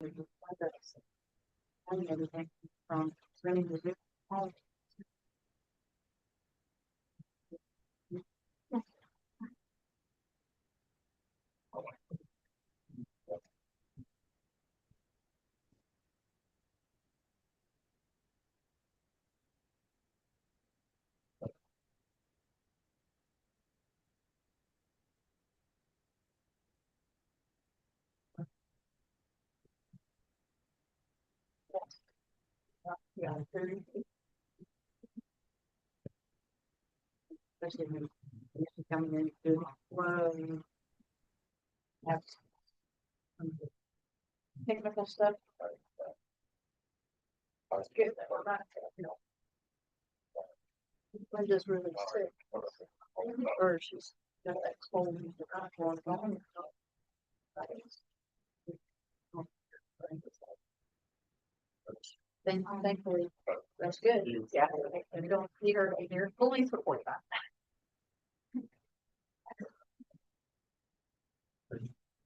And everything from running the home. Yeah, 30, especially when you're coming in to have some technical stuff. It's good that we're not, Linda's really sick. Or she's got that cold and not going on. Thankfully, that's good. Yeah, we don't need her to be here fully support that.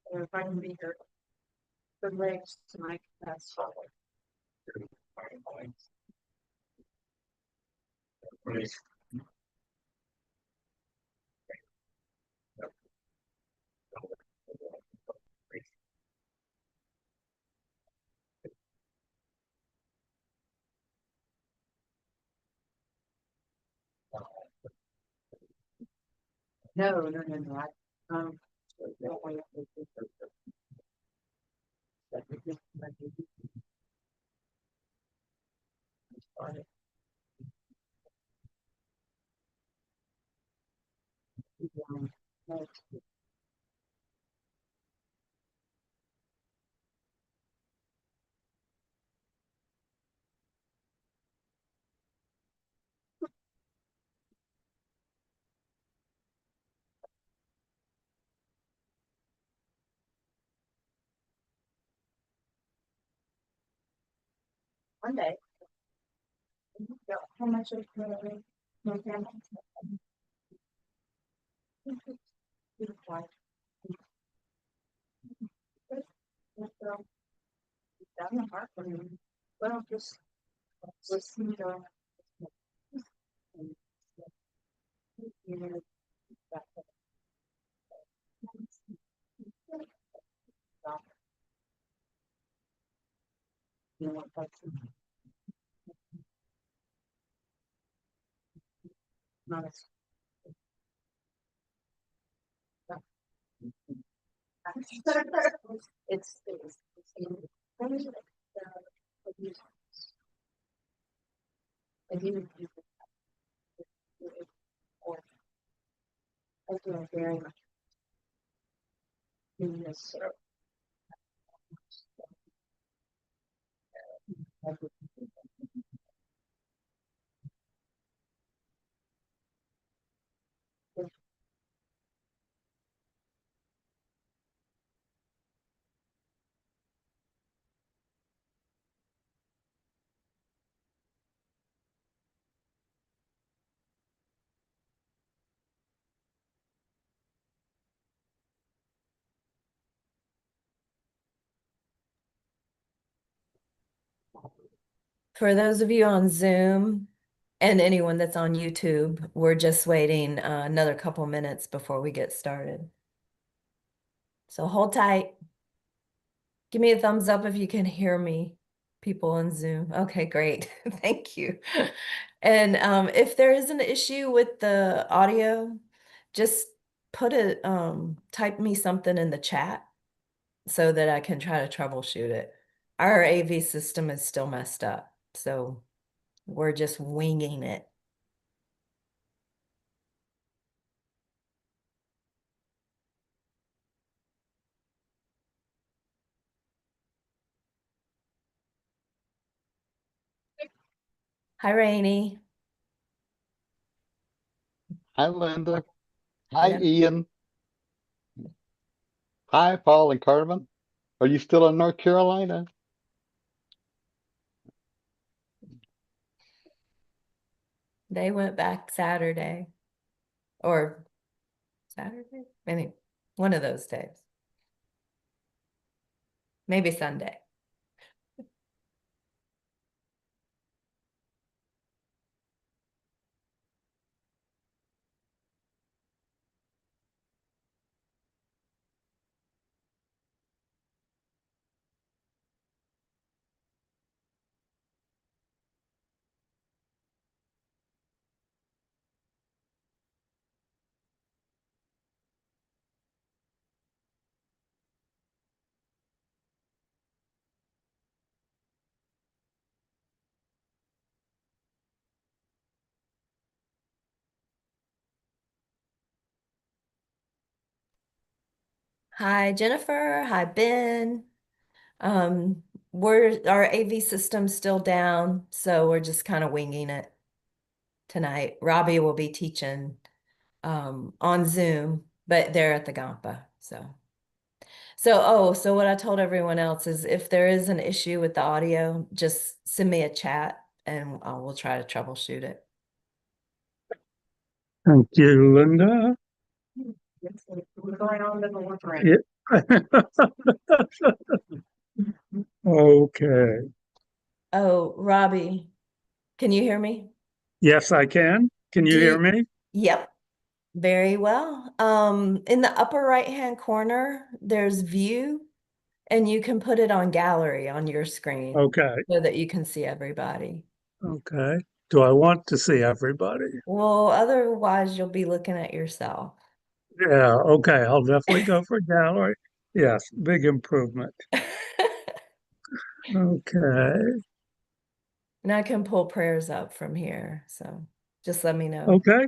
Or if I can be here for legs tonight, that's solid. No. Don't wait. One day. How much of my family? Down the heart for me. Well, just listen to what that's not as it's I feel very much in this For those of you on Zoom and anyone that's on YouTube, we're just waiting another couple minutes before we get started. So hold tight. Give me a thumbs up if you can hear me, people on Zoom. Okay, great. Thank you. And if there is an issue with the audio, just type me something in the chat so that I can try to troubleshoot it. Our AV system is still messed up, so we're just winging it. Hi, Rainey. Hi, Linda. Hi, Yeah. Ian. Hi, Paul and Carmen. Are you still in North Carolina? They went back Saturday or Saturday, maybe one of those days. Maybe Sunday. Hi, Jennifer. Hi, Ben. We're our AV system's still down, so we're just kind of winging it tonight. Robbie will be teaching on Zoom, but they're at the Gampa. So what I told everyone else is if there is an issue with the audio, just send me a chat and we'll try to troubleshoot it. Thank you, Linda. Yes, we're going on to the one right. Yeah. Okay. Oh, Robbie, can you hear me? Yes, I can. Can you hear me? Yep. Very well. In the upper right-hand corner, there's view, and you can put it on gallery on your screen Okay. so that you can see everybody. Okay. Do I want to see everybody? Well, otherwise you'll be looking at yourself. Yeah. Okay. I'll definitely go for gallery. Yes. Big improvement. Okay. And I can pull prayers up from here, so just let me know. Okay.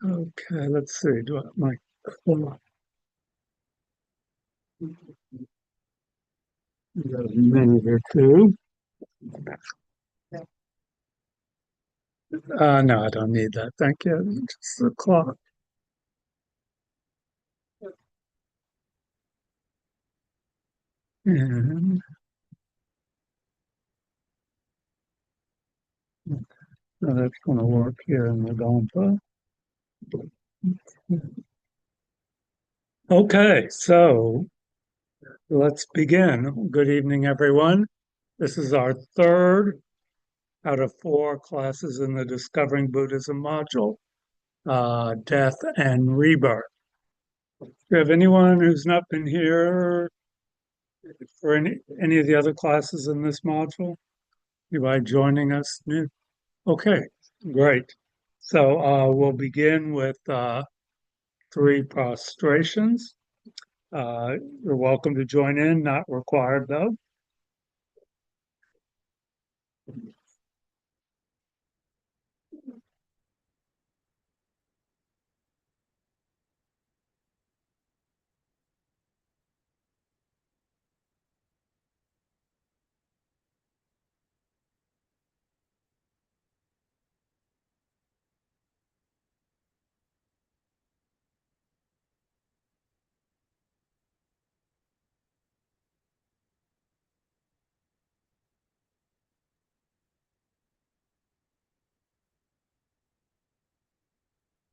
Okay. Let's see. Do I my got a minute or two? No, I don't need that. Thank you. Just the clock. And that's going to work here in the Kadampa. Okay, so let's begin. Good evening, everyone. This is our third out of four classes in the Discovering Buddhism module, Death and Rebirth. Do you have anyone who's not been here for any of the other classes in this module? Anybody joining us new? Okay, great. So we'll begin with three prostrations. You're welcome to join in, not required though.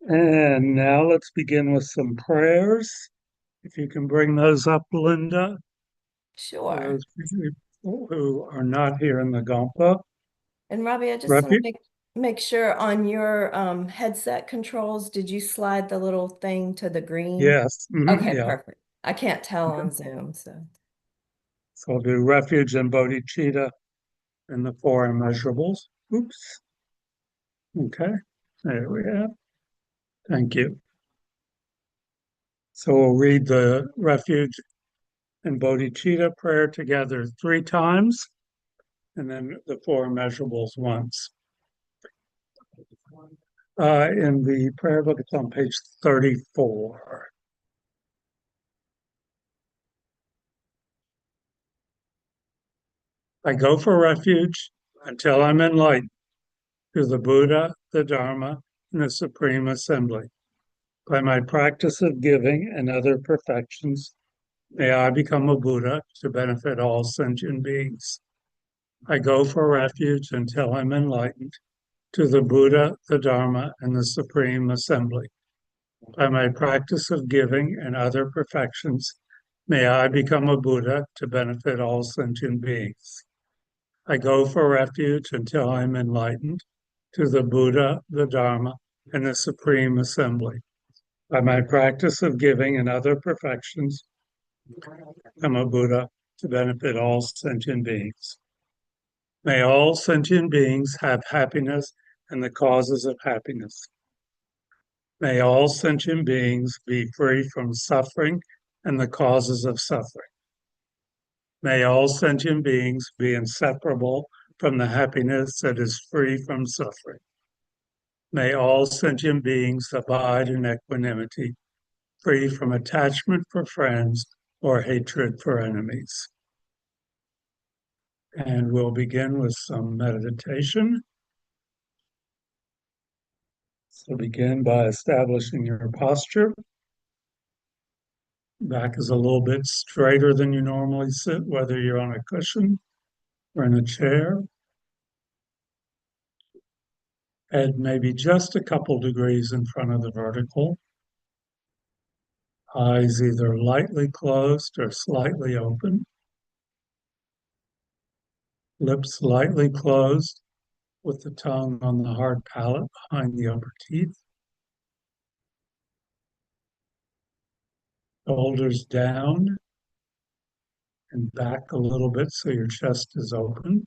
And now let's begin with some prayers. If you can bring those up, Linda, for Sure. those people who are not here in the Gampa. And Robbie, I just want Refuge? to make sure on your headset controls, did you slide the little thing to the green? Yes. Okay, Yeah. perfect. I can't tell on Zoom, so. So I'll do refuge and bodhicitta and the four immeasurables. Oops. Okay. There we have. Thank you. So we'll read the refuge and bodhicitta prayer together three times, and then the four immeasurables once. In the prayer book, it's on page 34. I go for refuge until I'm enlightened through the Buddha, the Dharma, and the Supreme Assembly. By my practice of giving and other perfections, may I become a Buddha to benefit all sentient beings. I go for refuge until I'm enlightened to the Buddha, the Dharma, and the Supreme Assembly. By my practice of giving and other perfections, may I become a Buddha to benefit all sentient beings. I go for refuge until I'm enlightened to the Buddha, the Dharma, and the Supreme Assembly. By my practice of giving and other perfections, I'm a Buddha to benefit all sentient beings. May all sentient beings have happiness and the causes of happiness. May all sentient beings be free from suffering and the causes of suffering. May all sentient beings be inseparable from the happiness that is free from suffering. May all sentient beings abide in equanimity. free from attachment for friends or hatred for enemies. And we'll begin with some meditation. So begin by establishing your posture. Back is a little bit straighter than you normally sit, whether you're on a cushion or in a chair. Head maybe just a couple degrees in front of the vertical. Eyes either lightly closed or slightly open. Lips lightly closed with the tongue on the hard palate behind the upper teeth. Shoulders down and back a little bit so your chest is open.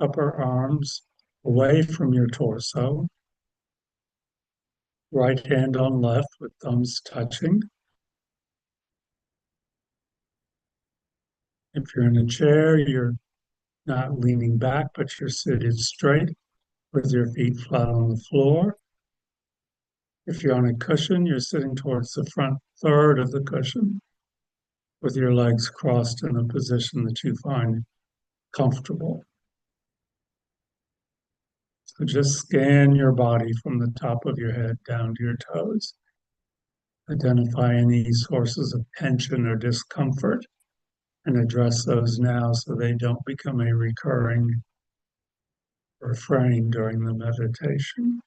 Upper arms away from your torso. Right hand on left with thumbs touching. If you're in a chair, you're not leaning back, but you're seated straight with your feet flat on the floor. If you're on a cushion, you're sitting towards the front third of the cushion with your legs crossed in a position that you find comfortable. So just scan your body from the top of your head down to your toes. Identify any sources of tension or discomfort and address those now so they don't become a recurring refrain during the meditation.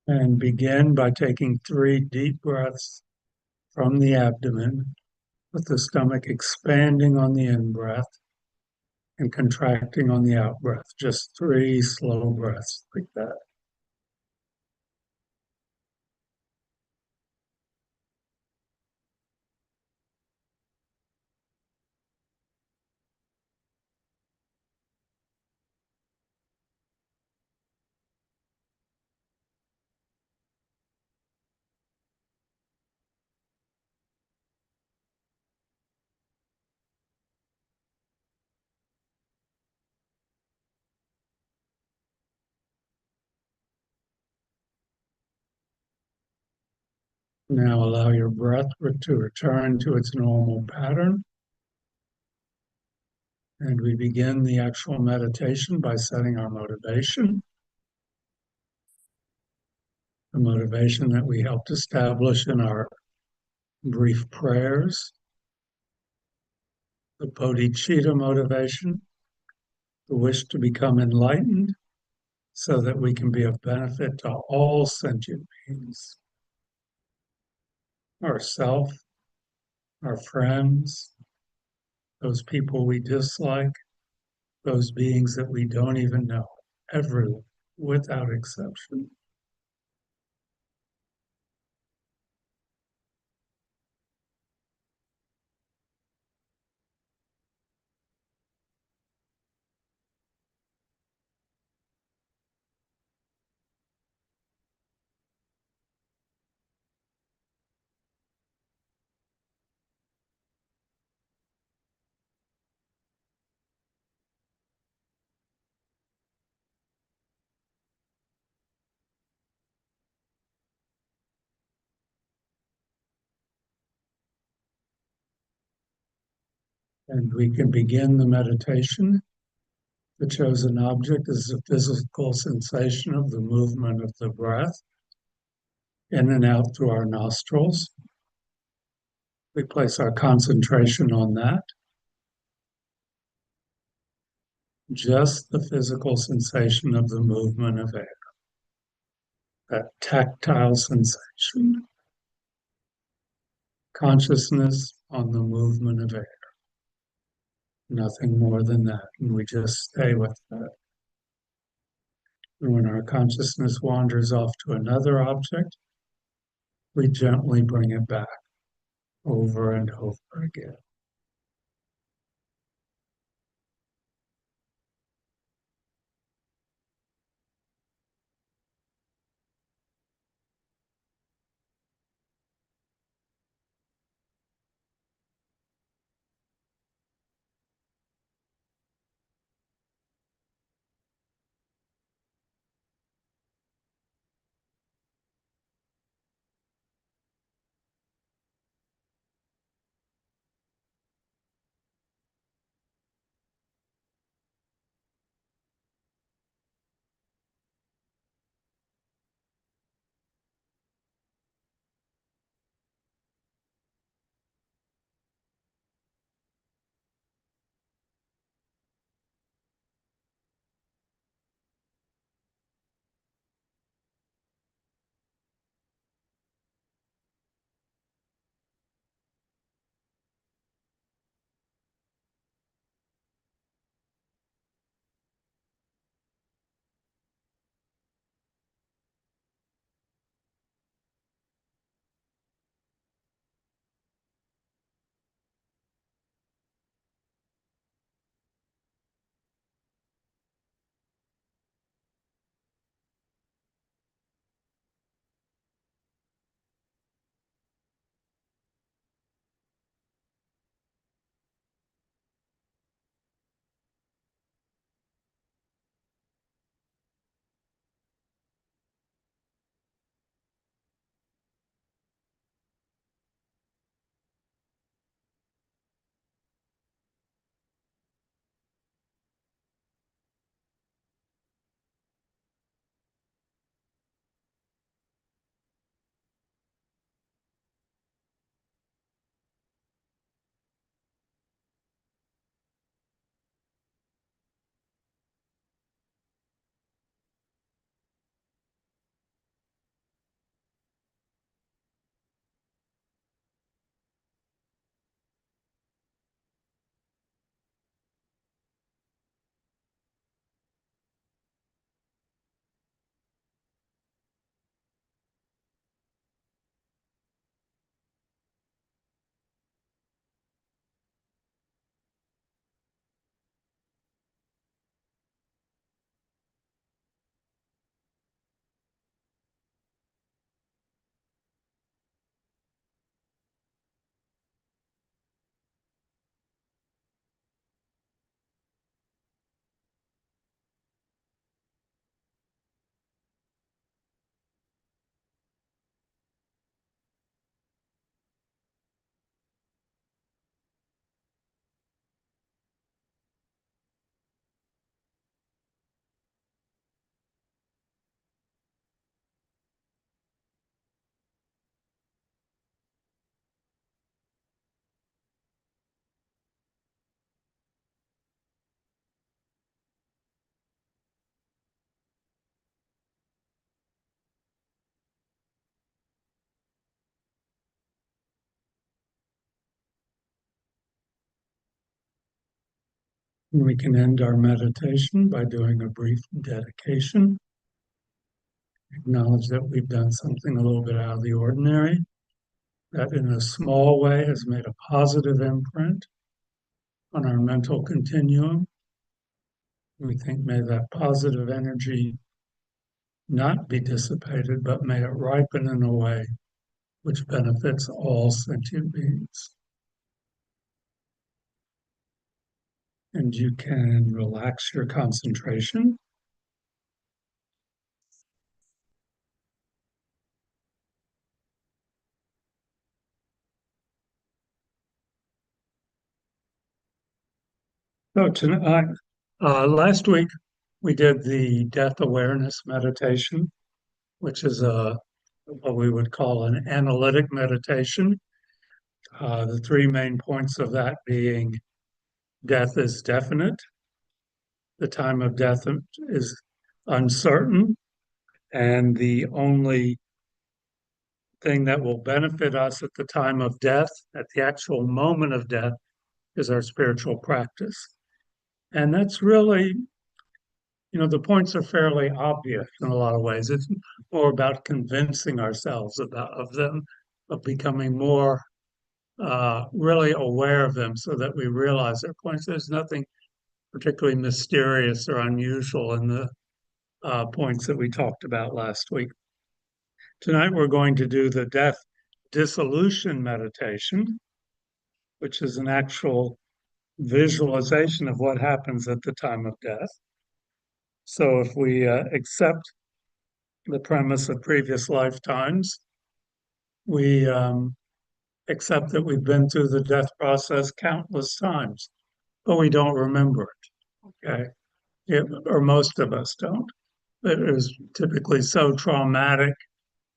And begin by taking 3 deep breaths from the abdomen, with the stomach expanding on the in-breath and contracting on the out-breath. Just 3 slow breaths like that. Now allow your breath to return to its normal pattern. And we begin the actual meditation by setting our motivation. The motivation that we helped establish in our brief prayers. The bodhicitta motivation, the wish to become enlightened so that we can be of benefit to all sentient beings. Ourself, our friends, those people we dislike, those beings that we don't even know, everyone, without exception. And we can begin the meditation. The chosen object is the physical sensation of the movement of the breath in and out through our nostrils. We place our concentration on that. Just the physical sensation of the movement of air, that tactile sensation. Consciousness on the movement of air. Nothing more than that. And we just stay with that. And when our consciousness wanders off to another object, we gently bring it back over and over again. And we can end our meditation by doing a brief dedication. Acknowledge that we've done something a little bit out of the ordinary, that in a small way has made a positive imprint on our mental continuum. We think may that positive energy not be dissipated, but may it ripen in a way which benefits all sentient beings. And you can relax your concentration. So tonight, last week we did the death awareness meditation, which is what we would call an analytic meditation. The three main points of that being death is definite, the time of death is uncertain, and the only thing that will benefit us at the time of death, at the actual moment of death, is our spiritual practice. And that's really, the points are fairly obvious in a lot of ways. It's more about convincing ourselves of them, of becoming more really aware of them so that we realize their points. There's nothing particularly mysterious or unusual in the points that we talked about last week. Tonight we're going to do the death dissolution meditation, which is an actual visualization of what happens at the time of death. So if we accept the premise of previous lifetimes, we accept that we've been through the death process countless times, but we don't remember it, okay? Or most of us don't. It was typically so traumatic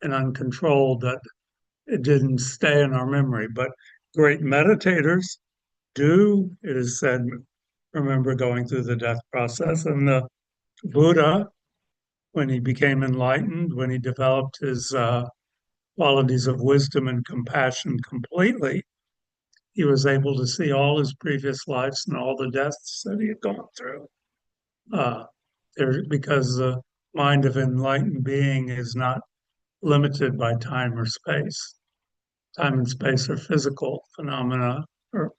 and uncontrolled that it didn't stay in our memory. But great meditators do, it is said, remember going through the death process. And the Buddha, when he became enlightened, when he developed his qualities of wisdom and compassion completely, he was able to see all his previous lives and all the deaths that he had gone through. Because the mind of enlightened being is not limited by time or space. Time and space are physical phenomena, or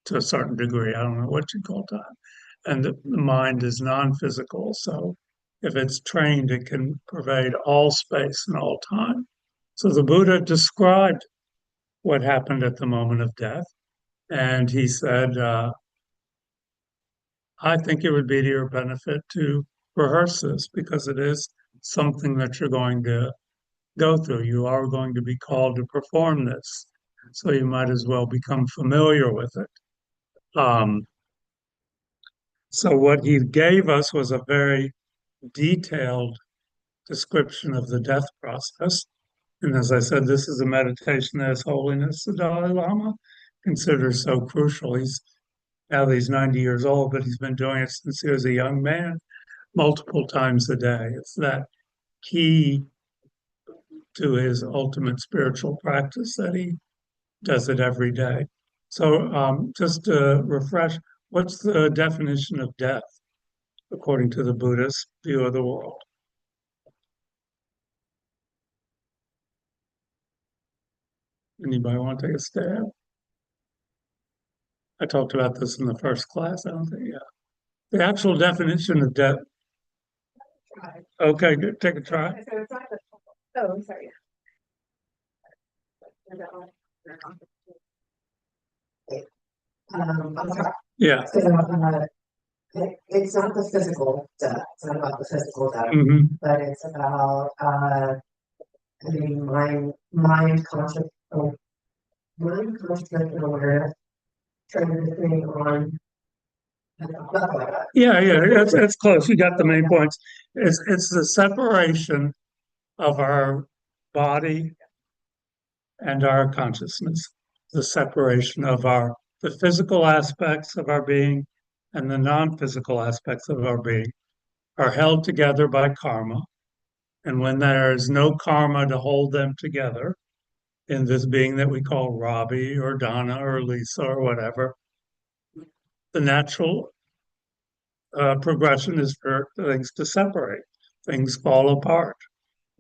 to a certain degree. I don't know what you call time. And the mind is non-physical. So if it's trained, it can pervade all space and all time. So the Buddha described what happened at the moment of death. And he said, I think it would be to your benefit to rehearse this because it is something that you're going to go through. You are going to be called to perform this. So you might as well become familiar with it. So what he gave us was a very detailed description of the death process. And as I said, this is a meditation that His Holiness the Dalai Lama considers so crucial. He's 90 years old, but he's been doing it since he was a young man, multiple times a day. It's that key to his ultimate spiritual practice that he does it every day. So just to refresh, what's the definition of death according to the Buddhist view of the world? Anybody want to take a stab? I talked about this in the first class, I don't think, yeah. The actual definition of death. Try. Okay, good. Take a try. So it's not the, oh, I'm sorry. I'm sorry. Yeah. So, it's not the physical death. It's not about the physical death, hmm but it's about mind conscious, and awareness, transitioning on. Yeah, it's close. You got the main points. It's the separation of our body and our consciousness, the separation of the physical aspects of our being and the non-physical aspects of our being are held together by karma. And when there is no karma to hold them together in this being that we call Robbie or Donna or Lisa or whatever, the natural progression is for things to separate. Things fall apart.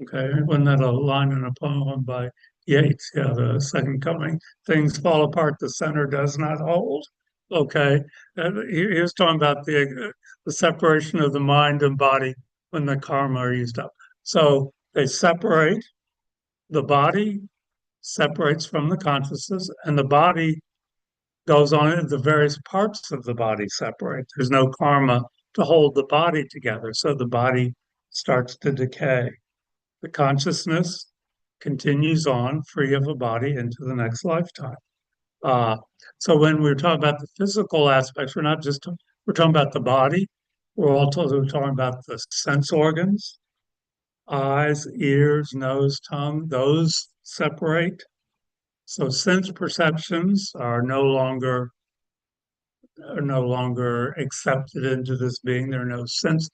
Okay, wasn't that a line in a poem by Yeats? Yeah, the Second Coming. Things fall apart. The center does not hold. Okay, he was talking about the separation of the mind and body when the karma are used up. So they separate. The body separates from the consciousness, and the body goes on. The various parts of the body separate. There's no karma to hold the body together, so the body starts to decay. The consciousness continues on free of a body into the next lifetime. So when we're talking about the physical aspects, we're talking about the body. We're also talking about the sense organs, eyes, ears, nose, tongue. Those separate. So sense perceptions are no longer accepted into this being. There are no sense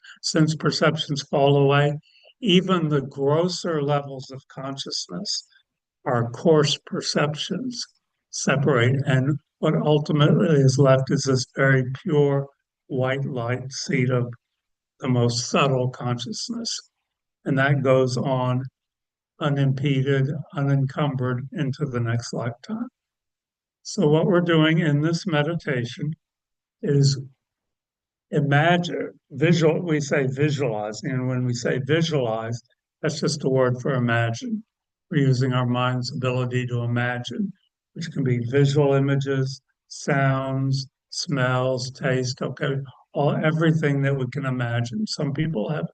perceptions fall away. Even the grosser levels of consciousness are coarse perceptions separate. And what ultimately is left is this very pure white light seat of the most subtle consciousness. And that goes on unimpeded, unencumbered into the next lifetime. So, what we're doing in this meditation is imagine, we say visualizing, and when we say visualize, that's just a word for imagine. We're using our mind's ability to imagine, which can be visual images, sounds, smells, taste, okay, everything that we can imagine. Some people have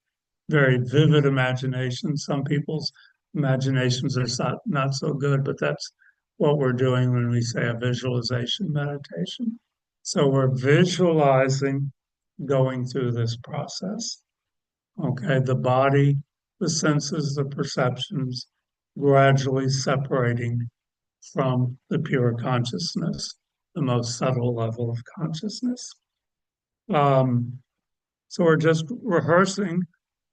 very vivid imaginations. Some people's imaginations are not so good, but that's what we're doing when we say a visualization meditation. So we're visualizing going through this process. Okay, the body, the senses, the perceptions gradually separating from the pure consciousness, the most subtle level of consciousness. So we're just rehearsing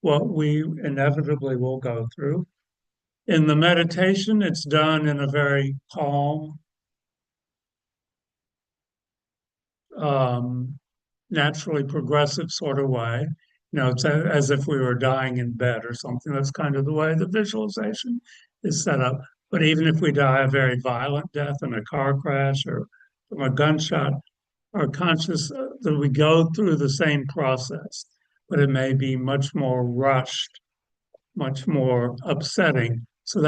what we inevitably will go through. In the meditation, it's done in a very calm, naturally progressive sort of way. You know, it's as if we were dying in bed or something. That's kind of the way the visualization is set up. But even if we die a very violent death in a car crash or from a gunshot, our conscious that we go through the same process, but it may be much more rushed, much more upsetting. So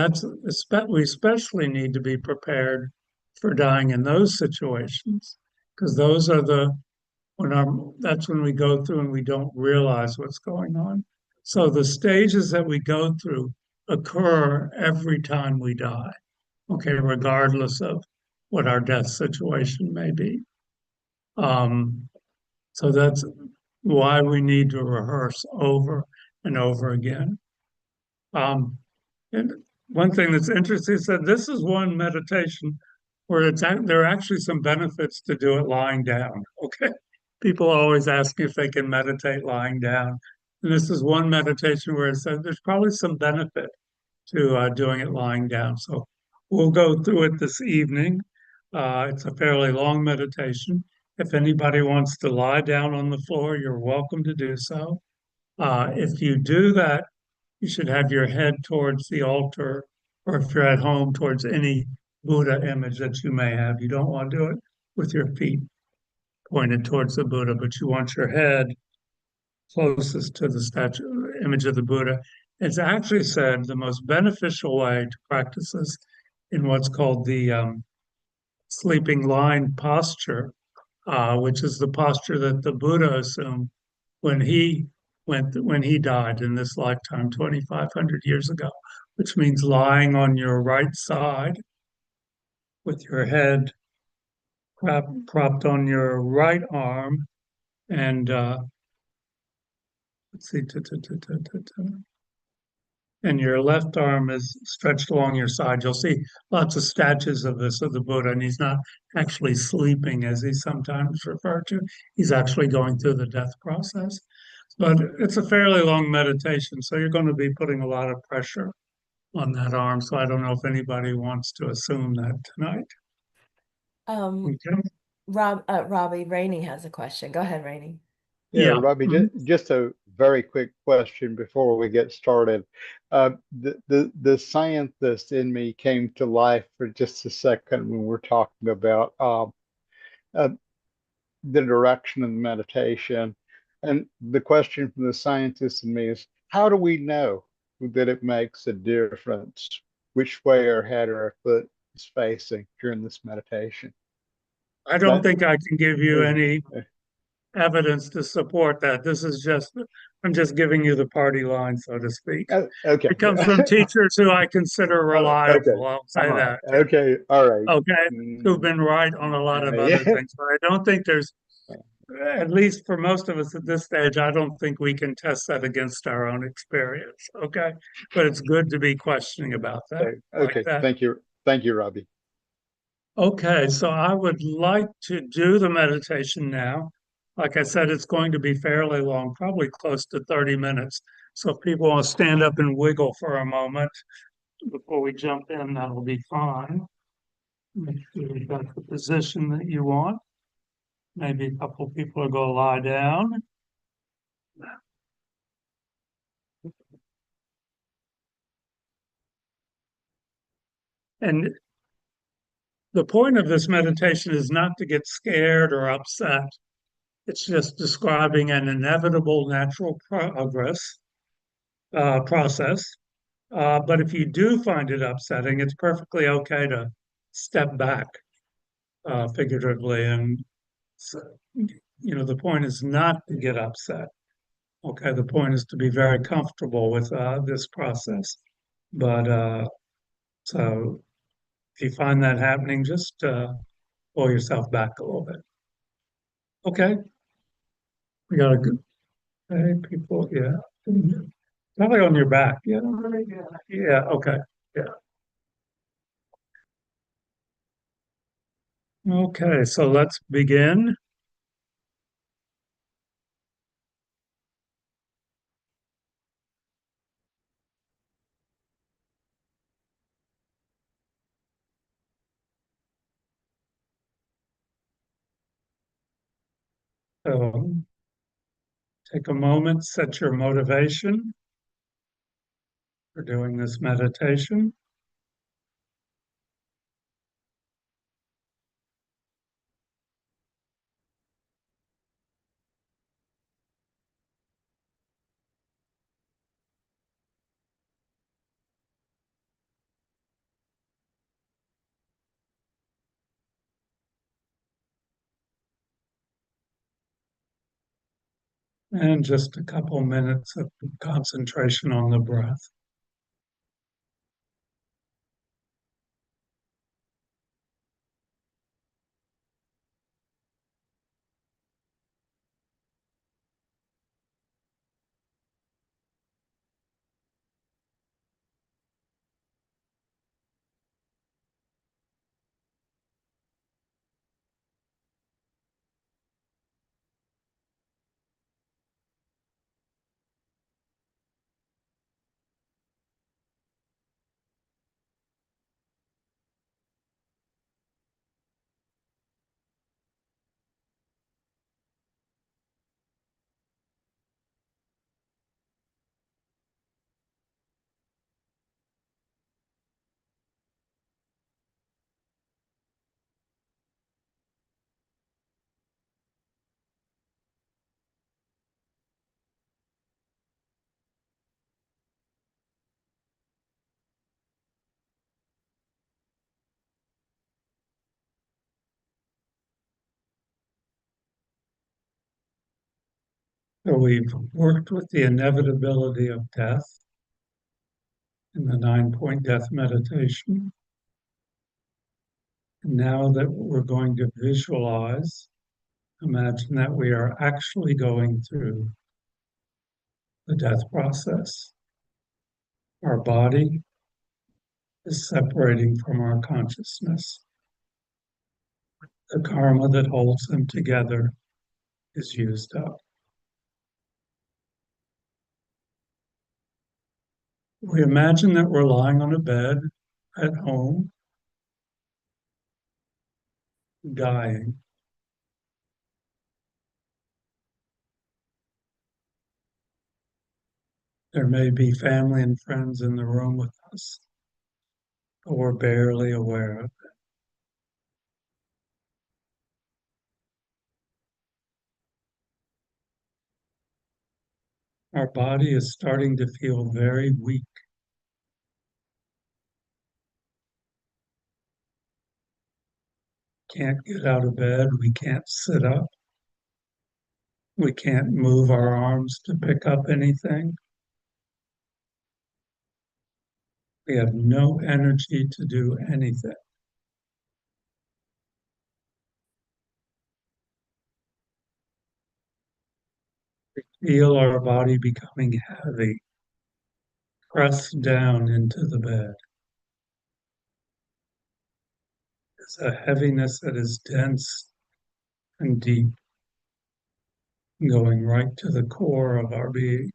we especially need to be prepared for dying in those situations, because those are that's when we go through and we don't realize what's going on. So the stages that we go through occur every time we die, okay, regardless of what our death situation may be. So that's why we need to rehearse over and over again. And one thing that's interesting is that this is one meditation where there are actually some benefits to do it lying down. Okay, people always ask me if they can meditate lying down, and this is one meditation where it says there's probably some benefit to doing it lying down. So we'll go through it this evening. It's a fairly long meditation. If anybody wants to lie down on the floor, you're welcome to do so. If you do that, you should have your head towards the altar, or if you're at home, towards any Buddha image that you may have. You don't want to do it with your feet pointed towards the Buddha, but you want your head closest to the statue image of the Buddha. It's actually said the most beneficial way to practice this in what's called the sleeping lion posture, which is the posture that the Buddha assumed when he died in this lifetime 2,500 years ago, which means lying on your right side with your head propped on your right arm, and let's see, and your left arm is stretched along your side. You'll see lots of statues of this of the Buddha, and he's not actually sleeping as he's sometimes referred to. He's actually going through the death process. But it's a fairly long meditation, so you're going to be putting a lot of pressure on that arm. So I don't know if anybody wants to assume that tonight. Okay. Robbie, Rainey has a question. Go ahead, Rainey. Yeah, Yeah. Robbie, just a very quick question before we get started. The scientist in me came to life for just a second when we're talking about the direction of the meditation. And the question from the scientist in me is, how do we know that it makes a difference which way our head or our foot is facing during this meditation? I don't think I can give you is- any evidence to support that. I'm just giving you the party line, so to speak. Okay. It comes from teachers who I consider reliable. I'll say that. Okay. All right. Okay. Who've been right on a lot of other Yeah. things. But I don't think at least for most of us at this stage, I don't think we can test that against our own experience. Okay. But it's good to be questioning about that. Like Okay. that. Thank you. Thank you, Robbie. Okay, so I would like to do the meditation now. Like I said, it's going to be fairly long, probably close to 30 minutes. So if people want to stand up and wiggle for a moment before we jump in, that'll be fine. Make sure you've got the position that you want. Maybe a couple people will go lie down. And the point of this meditation is not to get scared or upset. It's just describing an inevitable natural process. But if you do find it upsetting, it's perfectly okay to step back, figuratively. And so, the point is not to get upset. Okay, the point is to be very comfortable with this process. But so if you find that happening, just pull yourself back a little bit. Okay, we got a good people. Yeah, probably on your back. Yeah, yeah. Okay, yeah. Okay, so let's begin. So take a moment, set your motivation for doing this meditation. And just a couple minutes of concentration on the breath. So we've worked with the inevitability of death in the 9-point death meditation. And now that we're going to visualize, imagine that we are actually going through the death process. Our body is separating from our consciousness. The karma that holds them together is used up. We imagine that we're lying on a bed at home, dying. There may be family and friends in the room with us, but we're barely aware of it. Our body is starting to feel very weak. Can't get out of bed, we can't sit up, we can't move our arms to pick up anything. We have no energy to do anything. Feel our body becoming heavy, pressed down into the bed. It's a heaviness that is dense and deep, going right to the core of our being.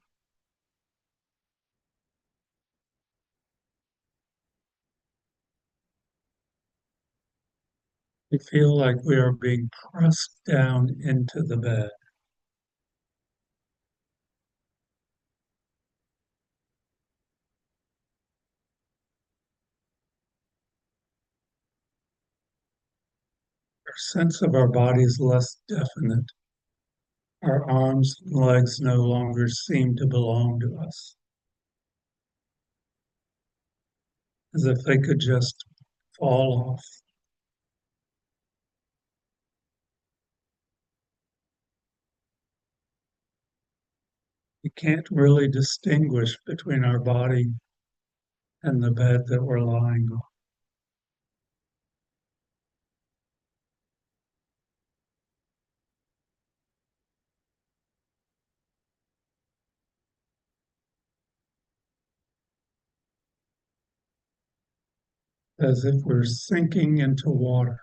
We feel like we are being pressed down into the bed. Our sense of our body is less definite. Our arms and legs no longer seem to belong to us, as if they could just fall off. We can't really distinguish between our body and the bed that we're lying on. As if we're sinking into water,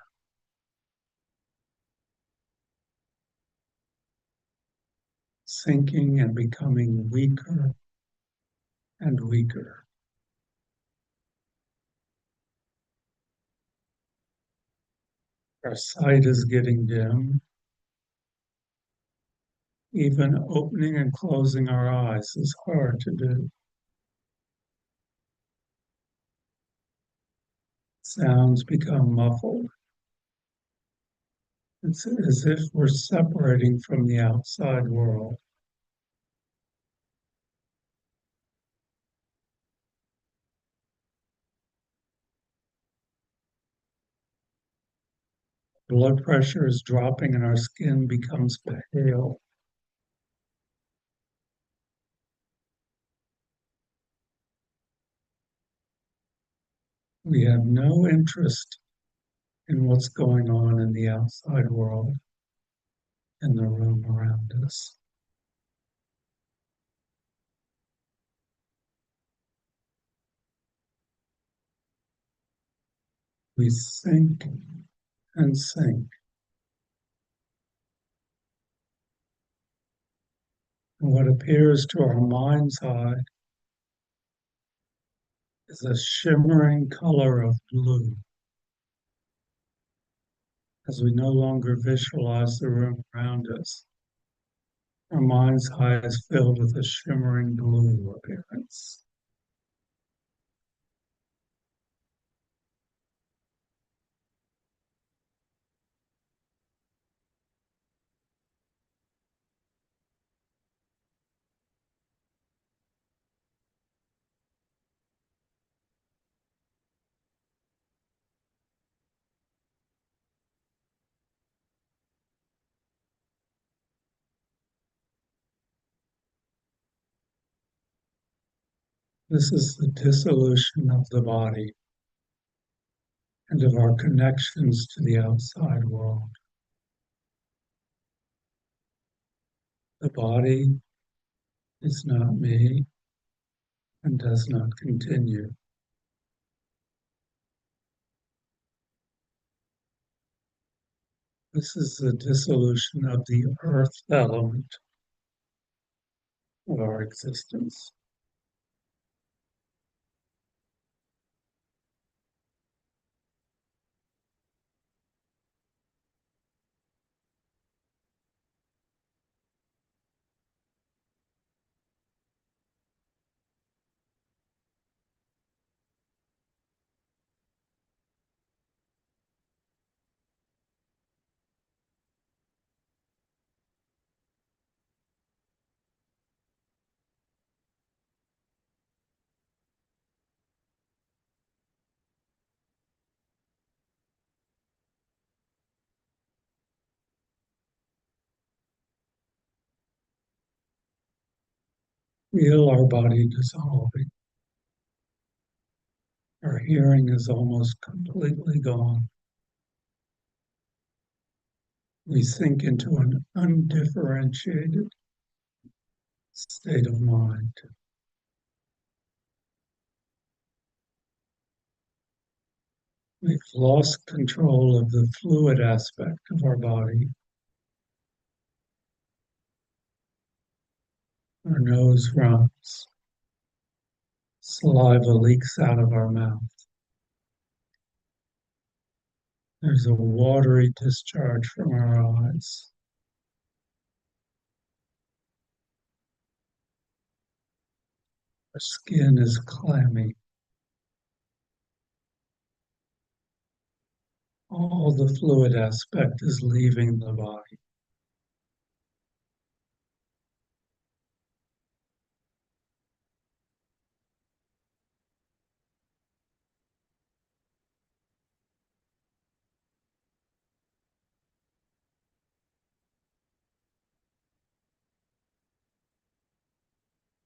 sinking and becoming weaker and weaker. Our sight is getting dim. Even opening and closing our eyes is hard to do. Sounds become muffled. It's as if we're separating from the outside world. Blood pressure is dropping and our skin becomes pale. We have no interest in what's going on in the outside world, in the room around us. We sink and sink. And what appears to our mind's eye is a shimmering color of blue. As we no longer visualize the room around us, our mind's eye is filled with a shimmering blue appearance. This is the dissolution of the body and of our connections to the outside world. The body is not me and does not continue. This is the dissolution of the earth element of our existence. Feel our body dissolving. Our hearing is almost completely gone. We sink into an undifferentiated state of mind. We've lost control of the fluid aspect of our body. Our nose runs. Saliva leaks out of our mouth. There's a watery discharge from our eyes. Our skin is clammy. All the fluid aspect is leaving the body.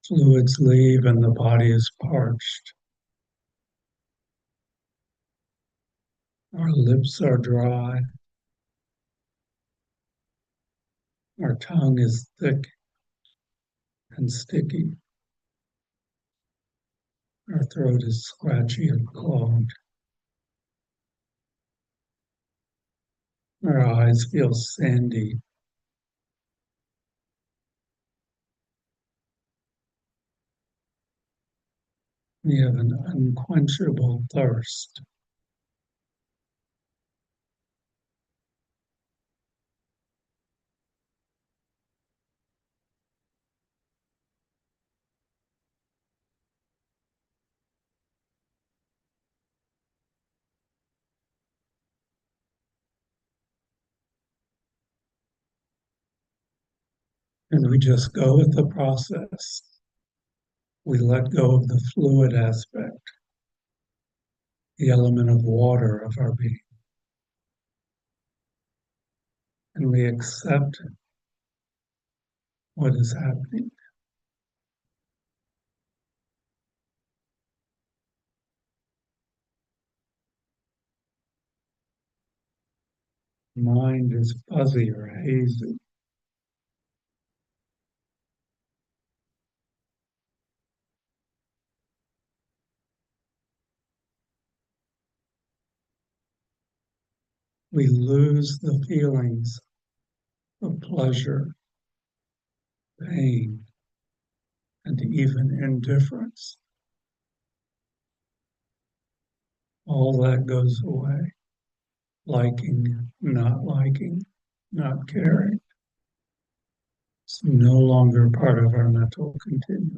Fluids leave and the body is parched. Our lips are dry. Our tongue is thick and sticky. Our throat is scratchy and clogged. Our eyes feel sandy. We have an unquenchable thirst. And we just go with the process. We let go of the fluid aspect, the element of water of our being. And we accept what is happening. Mind is fuzzy or hazy. We lose the feelings of pleasure, pain, and even indifference. All that goes away. Liking, not caring. It's no longer part of our mental continuum.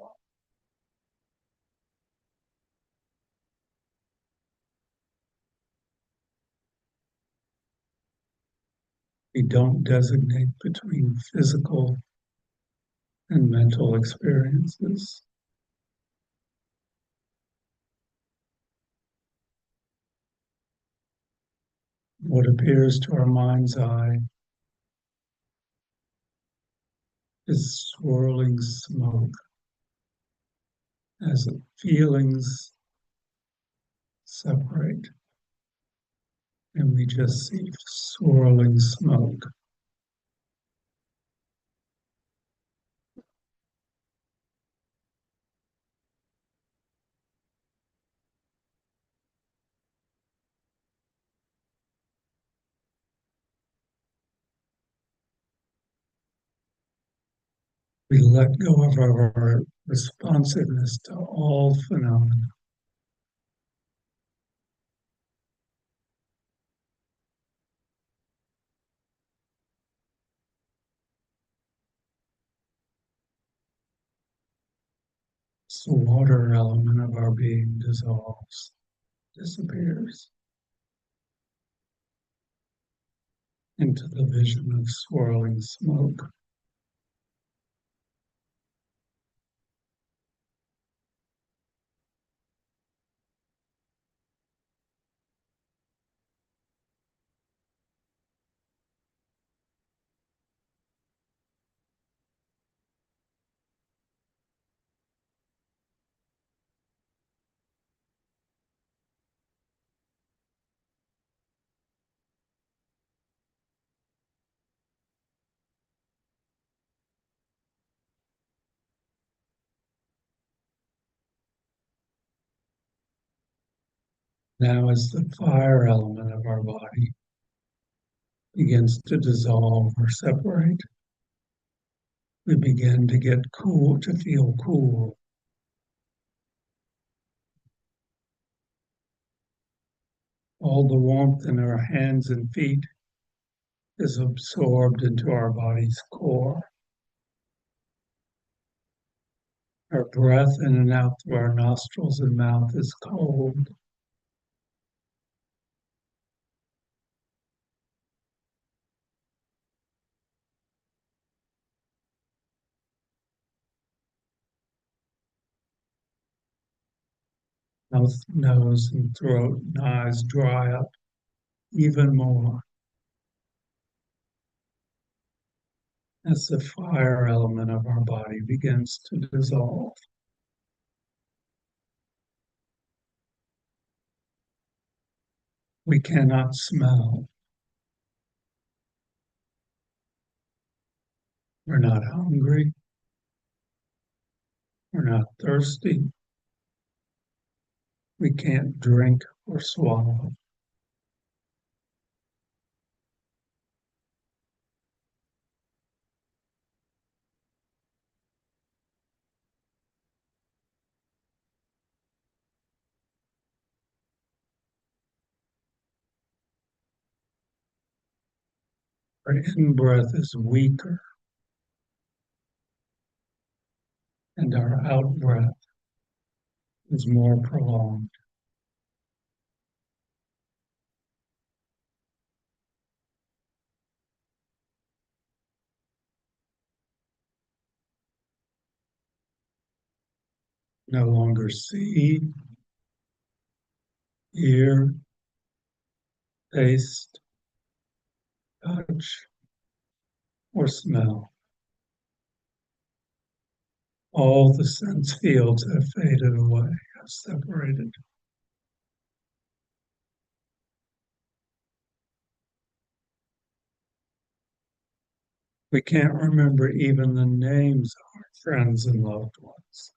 We don't designate between physical and mental experiences. What appears to our mind's eye is swirling smoke as feelings separate, and we just see swirling smoke. We let go of our responsiveness to all phenomena. So the water element of our being dissolves, disappears into the vision of swirling smoke. Now, as the fire element of our body begins to dissolve or separate, we begin to get cool, to feel cool. All the warmth in our hands and feet is absorbed into our body's core. Our breath in and out through our nostrils and mouth is cold. Mouth, nose, and throat and eyes dry up even more as the fire element of our body begins to dissolve. We cannot smell. We're not hungry. We're not thirsty. We can't drink or swallow. Our in-breath is weaker, and our out-breath is more prolonged. No longer see, hear, taste, touch, or smell. All the sense fields have faded away, have separated. We can't remember even the names of our friends and loved ones.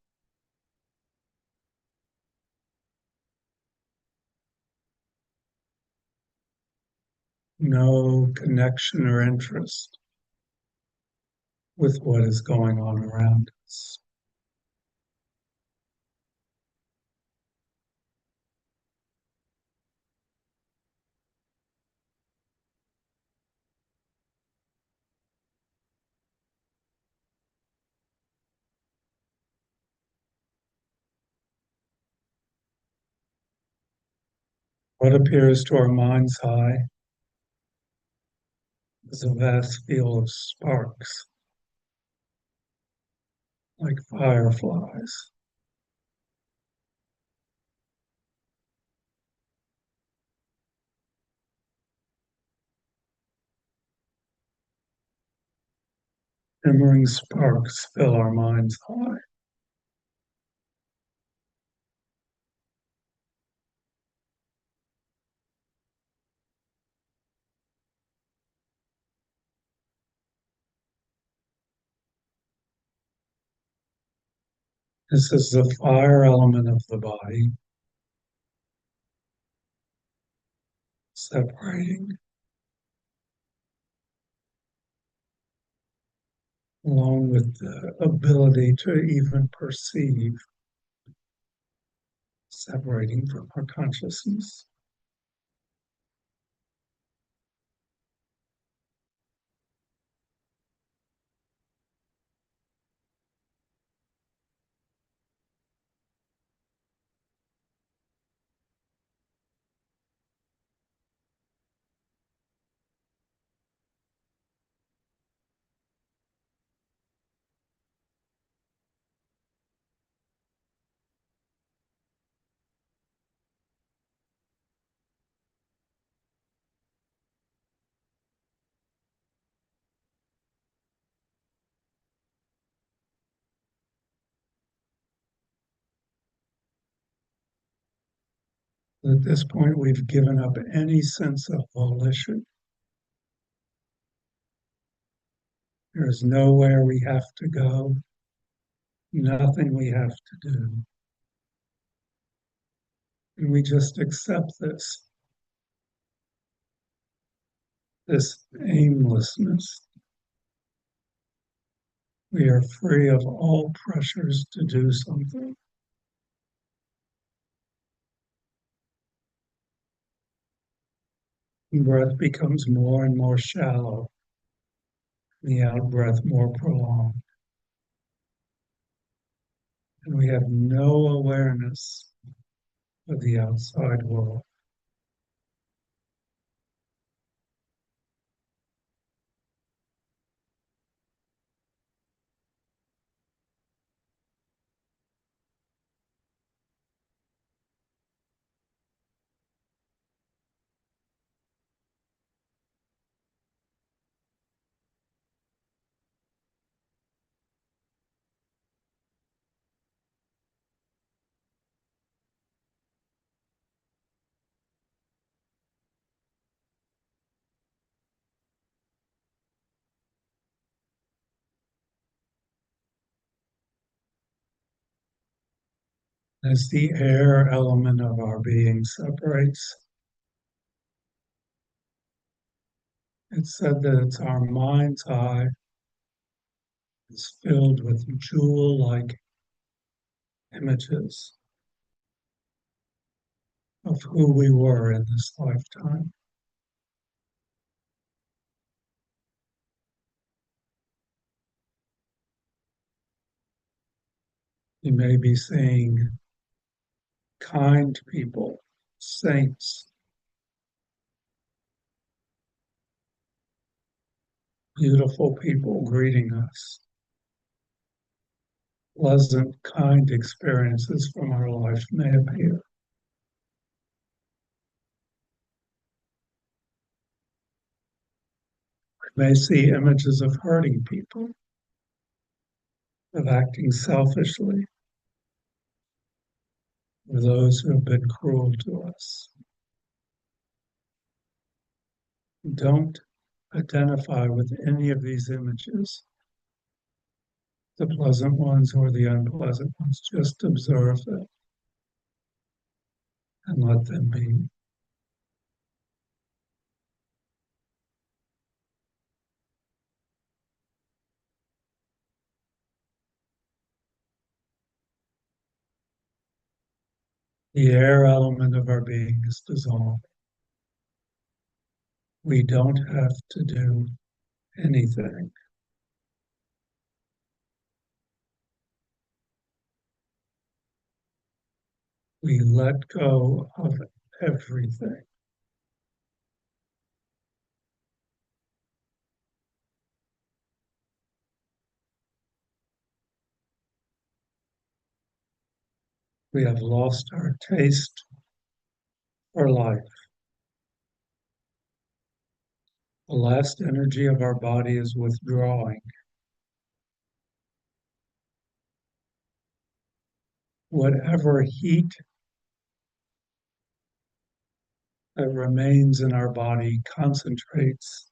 No connection or interest with what is going on around us. What appears to our mind's eye is a vast field of sparks, like fireflies. Shimmering sparks fill our mind's eye. This is the fire element of the body, separating, along with the ability to even perceive, separating from our consciousness. At this point, we've given up any sense of volition. There is nowhere we have to go, nothing we have to do. And we just accept this aimlessness. We are free of all pressures to do something. The breath becomes more and more shallow, the out breath more prolonged. And we have no awareness of the outside world. As the air element of our being separates, it's said that it's our mind's eye is filled with jewel-like images of who we were in this lifetime. You may be seeing kind people, saints, beautiful people greeting us, pleasant, kind experiences from our life may appear. We may see images of hurting people, of acting selfishly, or those who have been cruel to us. Don't identify with any of these images, the pleasant ones or the unpleasant ones. Just observe them and let them be. The air element of our being is dissolved. We don't have to do anything. We let go of everything. We have lost our taste for life. The last energy of our body is withdrawing. Whatever heat that remains in our body concentrates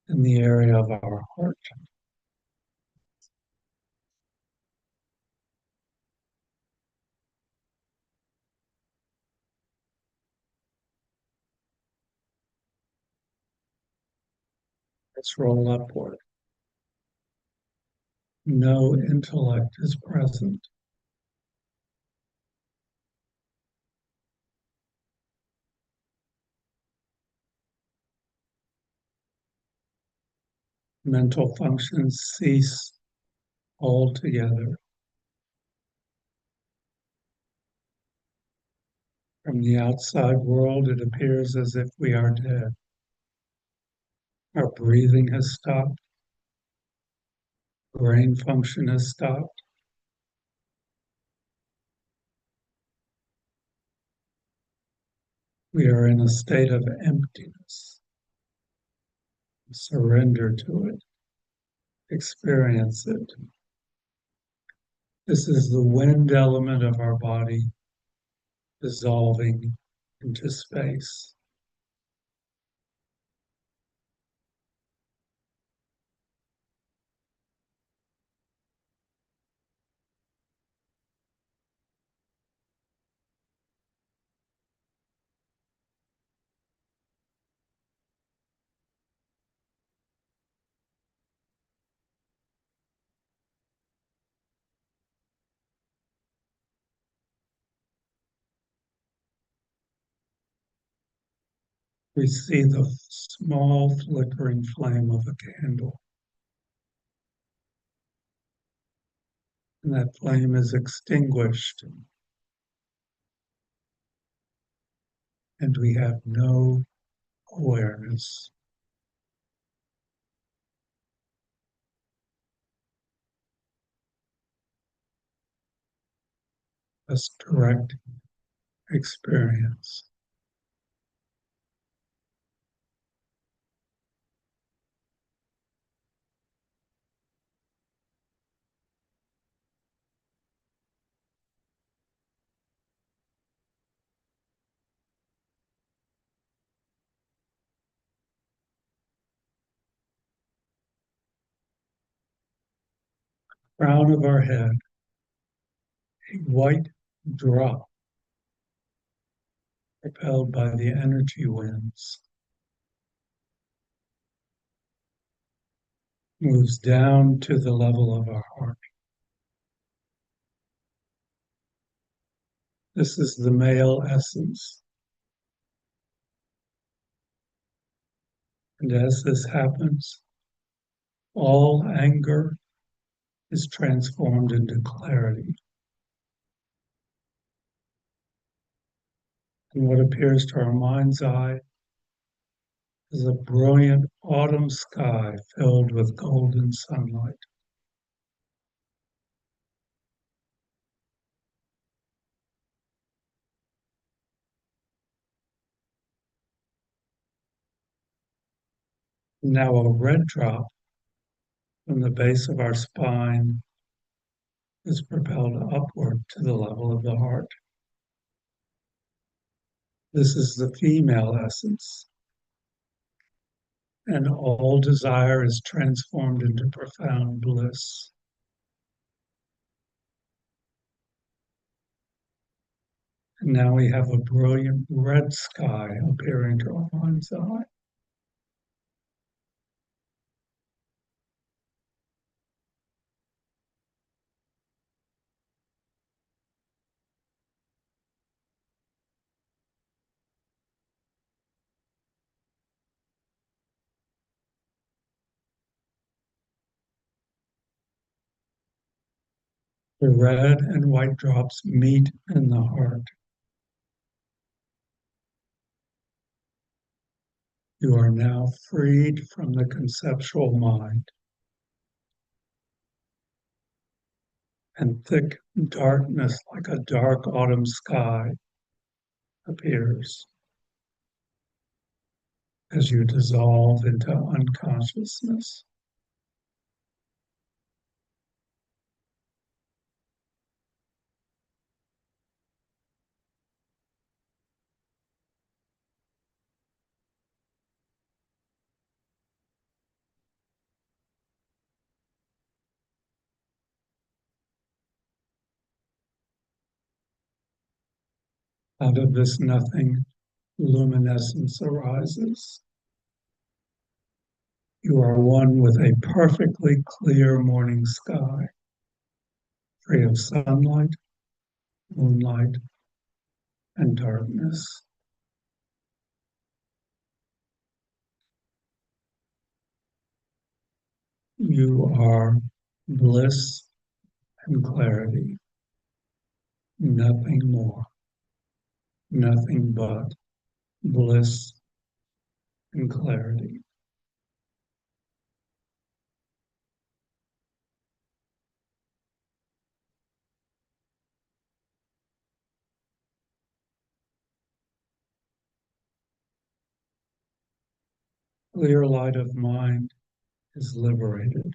in the area of our heart. Let's roll upward. No intellect is present. Mental functions cease altogether. From the outside world, it appears as if we are dead. Our breathing has stopped. Brain function has stopped. We are in a state of emptiness. Surrender to it. Experience it. This is the wind element of our body dissolving into space. we see the small flickering flame of a candle. And that flame is extinguished, and we have no awareness. Just direct experience. Crown of our head, a white drop propelled by the energy winds, moves down to the level of our heart. This is the male essence. And as this happens, all anger is transformed into clarity. And what appears to our mind's eye is a brilliant autumn sky filled with golden sunlight. Now a red drop from the base of our spine is propelled upward to the level of the heart. This is the female essence, and all desire is transformed into profound bliss. And now we have a brilliant red sky appearing to our mind's eye. The red and white drops meet in the heart. You are now freed from the conceptual mind, and thick darkness like a dark autumn sky appears as you dissolve into unconsciousness. Out of this nothing, luminescence arises. You are one with a perfectly clear morning sky, free of sunlight, moonlight, and darkness. You are bliss and clarity, nothing more, nothing but bliss and clarity. Clear light of mind is liberated.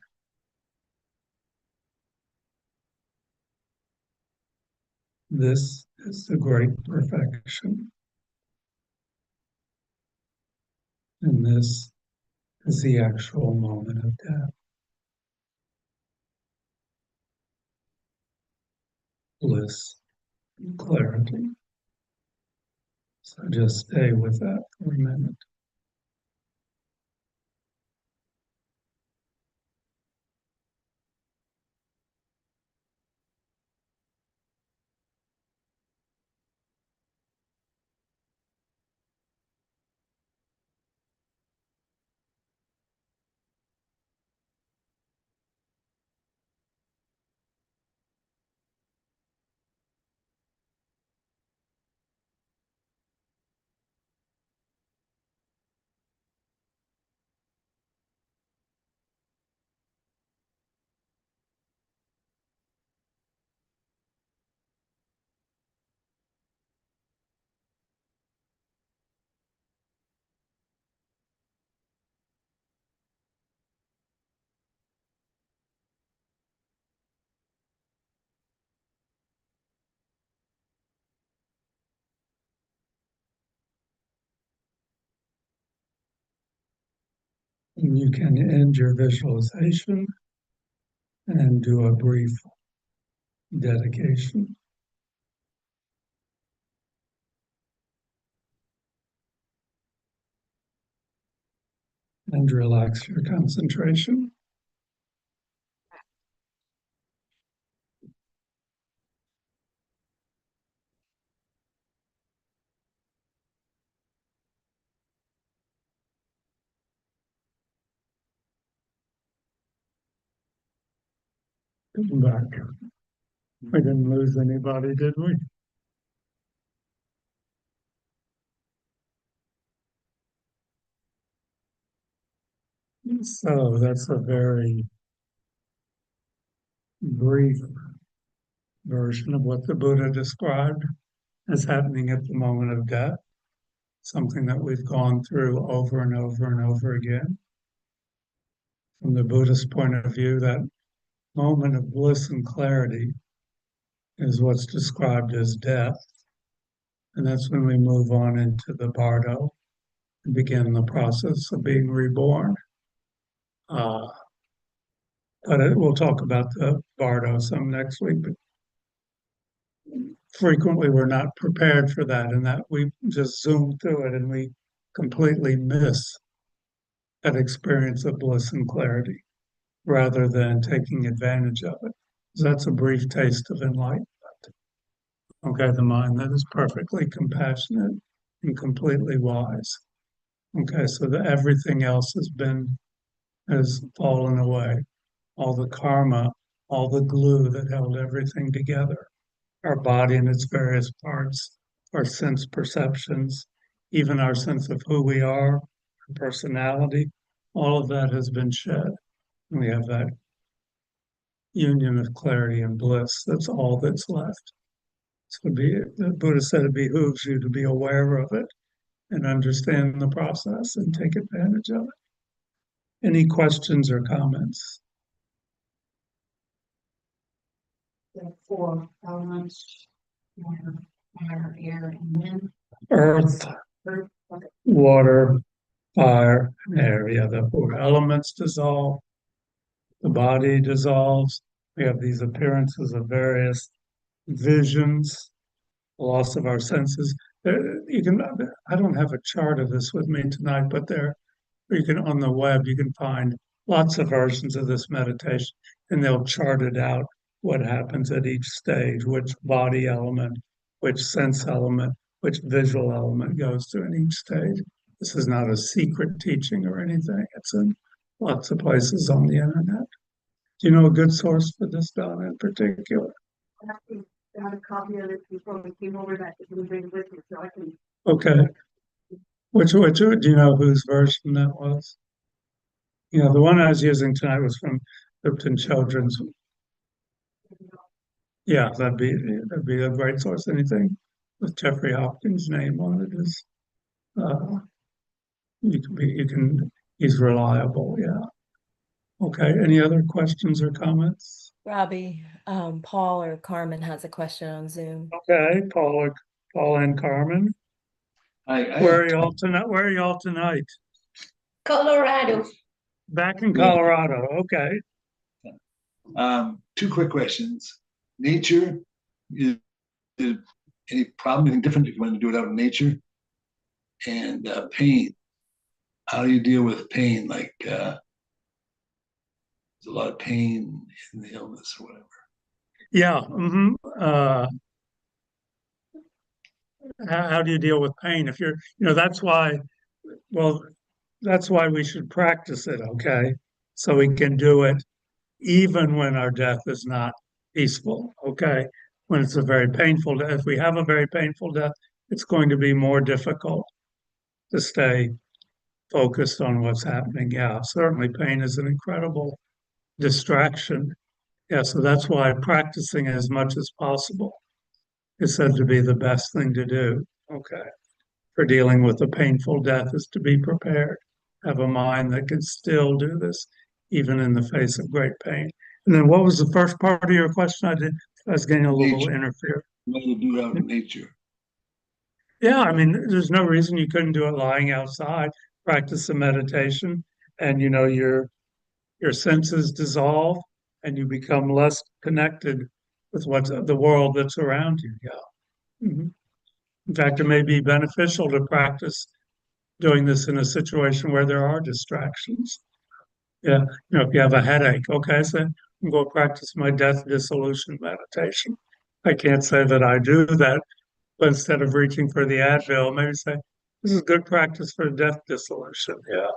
This is the great perfection. And this is the actual moment of death. Bliss and clarity. So just stay with that for a minute. And you can end your visualization and do a brief dedication. And relax your concentration. Come back. We didn't lose anybody, did we? So that's a very brief version of what the Buddha described as happening at the moment of death, something that we've gone through over and over and over again. From the Buddhist point of view, that moment of bliss and clarity is what's described as death. And that's when we move on into the bardo and begin the process of being reborn. Uh, we'll talk about the bardo some next week, but frequently we're not prepared for that, and that we just zoom through it and we completely miss that experience of bliss and clarity rather than taking advantage of it. So that's a brief taste of enlightenment. Okay, the mind that is perfectly compassionate and completely wise. Okay, so everything else has fallen away. All the karma, all the glue that held everything together, our body and its various parts, our sense perceptions, even our sense of who we are, our personality, all of that has been shed. We have that union of clarity and bliss. That's all that's left. So the Buddha said it behooves you to be aware of it and understand the process and take advantage of it. Any questions or comments? The four elements, water, fire, air, and wind. Earth, Earth, okay. water, fire, and air. Yeah, the four elements dissolve. The body dissolves. We have these appearances of various visions, loss of our senses. You can. I don't have a chart of this with me tonight, but you can on the web you can find lots of versions of this meditation, and they'll chart it out what happens at each stage, which body element, which sense element, which visual element goes to in each stage. This is not a secret teaching or anything. It's in lots of places on the internet. Do you know a good source for this, Don, in particular? I actually got a copy of it before we came over that it was bring with me, so I can. Okay. Which, do you know whose version that was? You know, the one I was using tonight was from Lipton Children's. Yeah, that'd be a great source. Anything with Jeffrey Hopkins' name on it is, he's reliable. Yeah. Okay. Any other questions or comments? Robbie, Paul or Carmen has a question on Zoom. Okay, Paul and Carmen. Where are y'all tonight? Where are y'all tonight? Colorado. Back in Colorado. Okay. Two quick questions. Nature, is there any problem, anything different if you want to do it out in nature? And pain, how do you deal with pain? Like there's a lot of pain in the illness or whatever. Yeah. How do you deal with pain? If that's why, well, that's why we should practice it, okay? So we can do it even when our death is not peaceful, okay? When it's a very painful death. If we have a very painful death, it's going to be more difficult to stay focused on what's happening. Yeah, certainly pain is an incredible distraction. Yeah, so that's why practicing as much as possible is said to be the best thing to do. Okay. For dealing with a painful death is to be prepared, have a mind that can still do this, even in the face of great pain. And then what was the first part of your question? I was getting a little interfered. What do you do out in nature? Yeah, I mean, there's no reason you couldn't do it lying outside, practice some meditation, and your senses dissolve and you become less connected with what's the world that's around you. Yeah. Mhm. In fact, it may be beneficial to practice doing this in a situation where there are distractions. Yeah, if you have a headache, okay, so I'm going to practice my death dissolution meditation. I can't say that I do that, but instead of reaching for the Advil, maybe say, this is good practice for death dissolution. Yeah.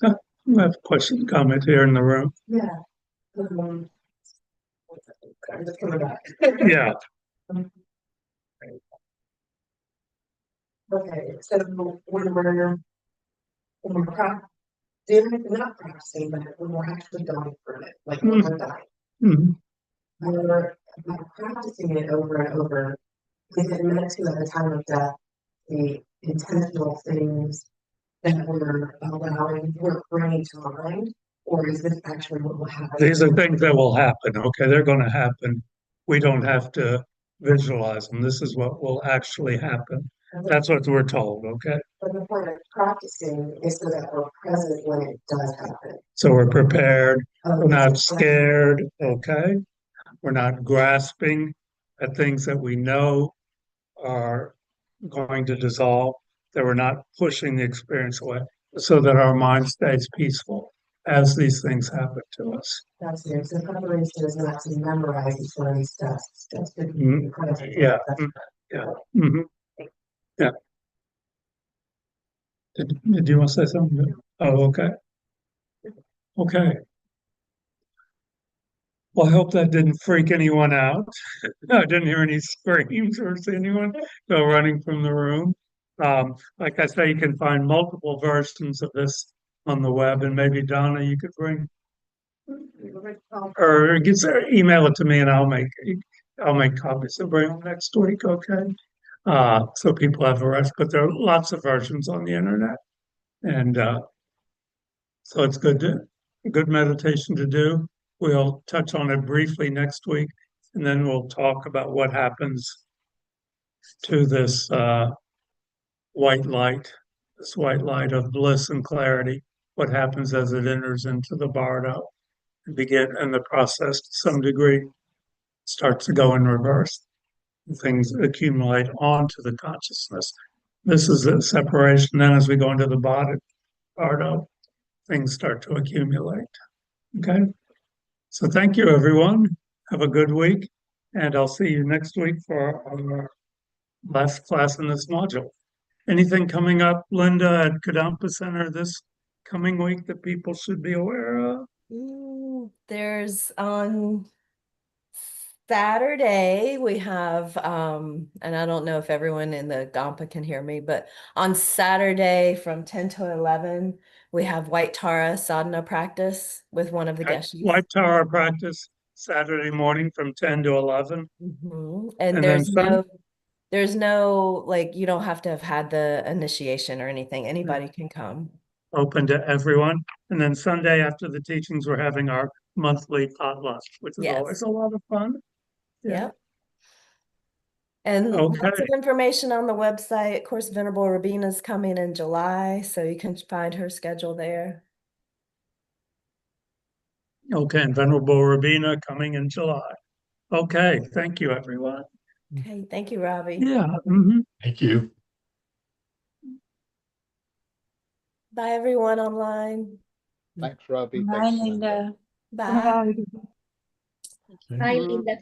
I have a question, comment here in the room. Yeah. Um, I'm just coming back. Yeah. Okay, so when we're doing, not practicing, but when we're actually going through it, like when we're dying, Mhm. we're practicing it over and over. Is it meant to, at the time of death, the intentional things that we're allowing, we're bringing to mind, or is this actually what will happen? These are things that will happen. Okay, they're going to happen. We don't have to visualize them. This is what will actually happen. That's what we're told. Okay, But the point of practicing is so that we're present when it does happen. so we're prepared. We're not It's scared. Okay, we're not grasping at things that we know are going to dissolve. That we're not pushing the experience away, so that our mind stays peaceful as these things happen to us. That's it. So preparation is not to memorize each one of these steps. That's to be Mhm. present. Yeah. That's Yeah. Mhm. Yeah. Did you want to say something? Oh, okay. Okay. Well, I hope that didn't freak anyone out. I didn't hear any screams or see anyone go running from the room. Like I say, you can find multiple versions of this on the web, and maybe Donna, you could bring or email it to me, and I'll make copies and bring them next week. Okay. So people have a rest, but there are lots of versions on the internet, and so it's good meditation to do. We'll touch on it briefly next week, and then we'll talk about what happens to white light, this white light of bliss and clarity. What happens as it enters into the bardo and the process to some degree starts to go in reverse. Things accumulate onto the consciousness. This is a separation. Then as we go into the bardo, things start to accumulate. Okay. So thank you, everyone. Have a good week. And I'll see you next week for our last class in this module. Anything coming up, Linda, at Kadampa Center this coming week that people should be aware of? There's on Saturday, we have, and I don't know if everyone in the Gampa can hear me, but on Saturday from 10 to 11, we have White Tara sadhana practice with one of the guests. White Tower practice Saturday morning from 10 to 11. And And there's then there's no, like, you don't have to have had the initiation or anything. Anybody can come. Open to everyone. And then Sunday after the teachings, we're having our monthly potluck, which is Yes. always a lot of fun. Yeah. Yep. And Okay. lots of information on the website. Of course, Venerable Rabina's coming in July, so you can find her schedule there. Okay, and Venerable Rabina coming in July. Okay, thank you, everyone. Okay, thank you, Robbie. Yeah. Mhm. Thank you. Bye, everyone online. Thanks, Robbie. Bye, Thanks, Linda. Linda. Bye. Bye, Linda.